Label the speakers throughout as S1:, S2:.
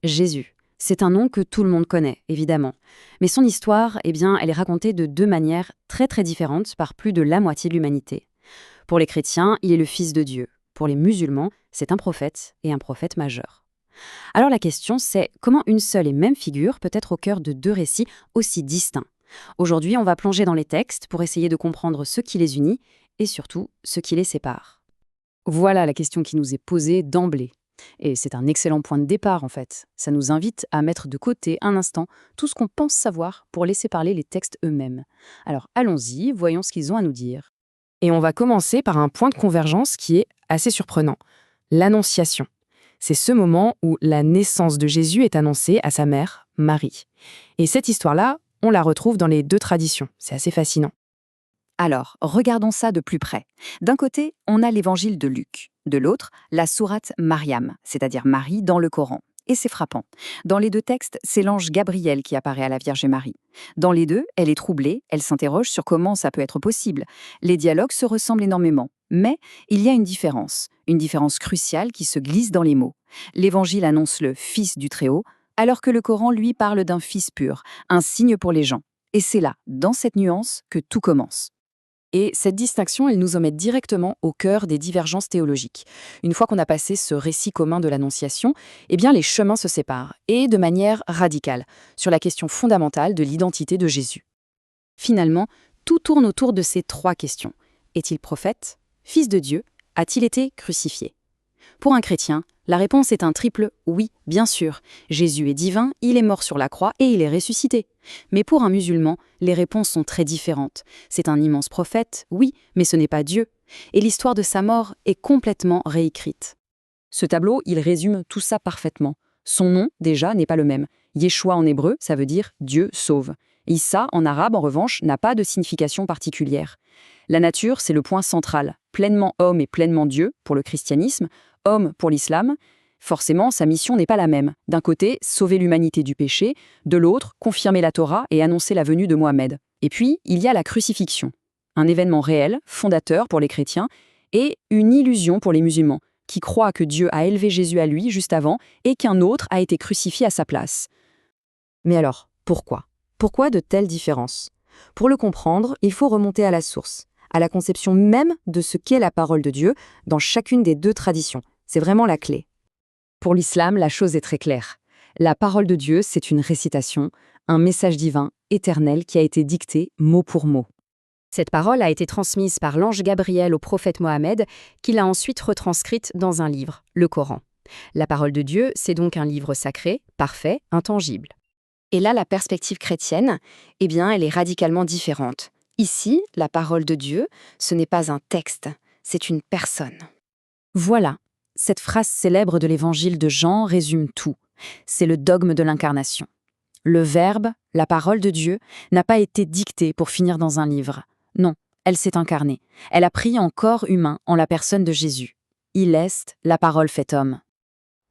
S1: Jésus. C'est un nom que tout le monde connaît, évidemment. Mais son histoire, elle est racontée de deux manières très très différentes par plus de la moitié de l'humanité. Pour les chrétiens, il est le Fils de Dieu. Pour les musulmans, c'est un prophète, et un prophète majeur. Alors la question, c'est comment une seule et même figure peut être au cœur de deux récits aussi distincts. Aujourd'hui, on va plonger dans les textes pour essayer de comprendre ce qui les unit et surtout ce qui les sépare. Voilà la question qui nous est posée d'emblée. Et c'est un excellent point de départ en fait. Ça nous invite à mettre de côté un instant tout ce qu'on pense savoir pour laisser parler les textes eux-mêmes. Alors allons-y, voyons ce qu'ils ont à nous dire. Et on va commencer par un point de convergence qui est assez surprenant. L'Annonciation. C'est ce moment où la naissance de Jésus est annoncée à sa mère, Marie. Et cette histoire-là, on la retrouve dans les deux traditions. C'est assez fascinant.
S2: Alors, regardons ça de plus près. D'un côté, on a l'évangile de Luc. De l'autre, la sourate Mariam, c'est-à-dire Marie dans le Coran. Et c'est frappant. Dans les deux textes, c'est l'ange Gabriel qui apparaît à la Vierge Marie. Dans les deux, elle est troublée, elle s'interroge sur comment ça peut être possible. Les dialogues se ressemblent énormément. Mais il y a une différence cruciale qui se glisse dans les mots. L'évangile annonce le Fils du Très-Haut, alors que le Coran, lui, parle d'un Fils pur, un signe pour les gens. Et c'est là, dans cette nuance, que tout commence.
S1: Et cette distinction, elle nous emmène directement au cœur des divergences théologiques. Une fois qu'on a passé ce récit commun de l'Annonciation, les chemins se séparent, et de manière radicale, sur la question fondamentale de l'identité de Jésus. Finalement, tout tourne autour de ces trois questions. Est-il prophète? Fils de Dieu? A-t-il été crucifié? Pour un chrétien, la réponse est un triple oui, bien sûr. Jésus est divin, il est mort sur la croix et il est ressuscité. Mais pour un musulman, les réponses sont très différentes. C'est un immense prophète, oui, mais ce n'est pas Dieu. Et l'histoire de sa mort est complètement réécrite. Ce tableau, il résume tout ça parfaitement. Son nom, déjà, n'est pas le même. Yeshua en hébreu, ça veut dire Dieu sauve. Issa, en arabe, en revanche, n'a pas de signification particulière. La nature, c'est le point central. Pleinement homme et pleinement Dieu, pour le christianisme, homme pour l'islam. Forcément, sa mission n'est pas la même. D'un côté, sauver l'humanité du péché, de l'autre, confirmer la Torah et annoncer la venue de Mohammed. Et puis, il y a la crucifixion. Un événement réel, fondateur pour les chrétiens, et une illusion pour les musulmans, qui croient que Dieu a élevé Jésus à lui juste avant et qu'un autre a été crucifié à sa place. Mais alors, pourquoi? Pourquoi de telles différences? Pour le comprendre, il faut remonter à la source, à la conception même de ce qu'est la parole de Dieu dans chacune des deux traditions. C'est vraiment la clé. Pour l'islam, la chose est très claire. La parole de Dieu, c'est une récitation, un message divin, éternel, qui a été dicté mot pour mot. Cette parole a été transmise par l'ange Gabriel au prophète Mohammed, qui l'a ensuite retranscrite dans un livre, le Coran. La parole de Dieu, c'est donc un livre sacré, parfait, intangible. Et là, la perspective chrétienne, elle est radicalement différente. Ici, la parole de Dieu, ce n'est pas un texte, c'est une personne. Voilà, cette phrase célèbre de l'évangile de Jean résume tout. C'est le dogme de l'incarnation. Le Verbe, la parole de Dieu, n'a pas été dictée pour finir dans un livre. Non, elle s'est incarnée. Elle a pris en corps humain en la personne de Jésus. Il est la parole faite homme.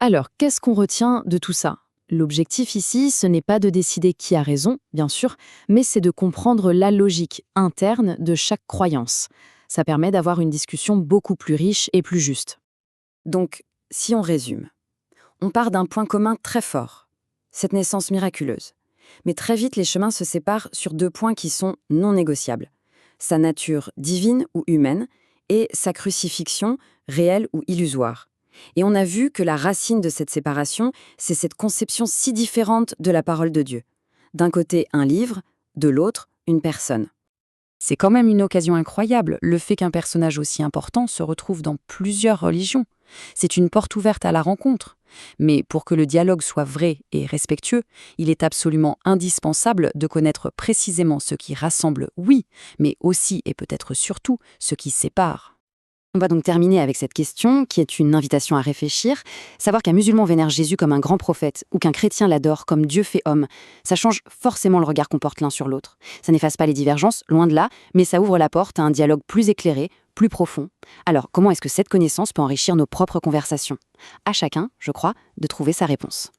S1: Alors, qu'est-ce qu'on retient de tout ça? L'objectif ici, ce n'est pas de décider qui a raison, bien sûr, mais c'est de comprendre la logique interne de chaque croyance. Ça permet d'avoir une discussion beaucoup plus riche et plus juste. Donc, si on résume, on part d'un point commun très fort, cette naissance miraculeuse. Mais très vite, les chemins se séparent sur deux points qui sont non négociables. Sa nature divine ou humaine et sa crucifixion réelle ou illusoire. Et on a vu que la racine de cette séparation, c'est cette conception si différente de la parole de Dieu. D'un côté, un livre, de l'autre, une personne. C'est quand même une occasion incroyable, le fait qu'un personnage aussi important se retrouve dans plusieurs religions. C'est une porte ouverte à la rencontre. Mais pour que le dialogue soit vrai et respectueux, il est absolument indispensable de connaître précisément ce qui rassemble, oui, mais aussi et peut-être surtout ce qui sépare. On va donc terminer avec cette question, qui est une invitation à réfléchir. Savoir qu'un musulman vénère Jésus comme un grand prophète, ou qu'un chrétien l'adore comme Dieu fait homme, ça change forcément le regard qu'on porte l'un sur l'autre. Ça n'efface pas les divergences, loin de là, mais ça ouvre la porte à un dialogue plus éclairé, plus profond. Alors, comment est-ce que cette connaissance peut enrichir nos propres conversations? À chacun, je crois, de trouver sa réponse.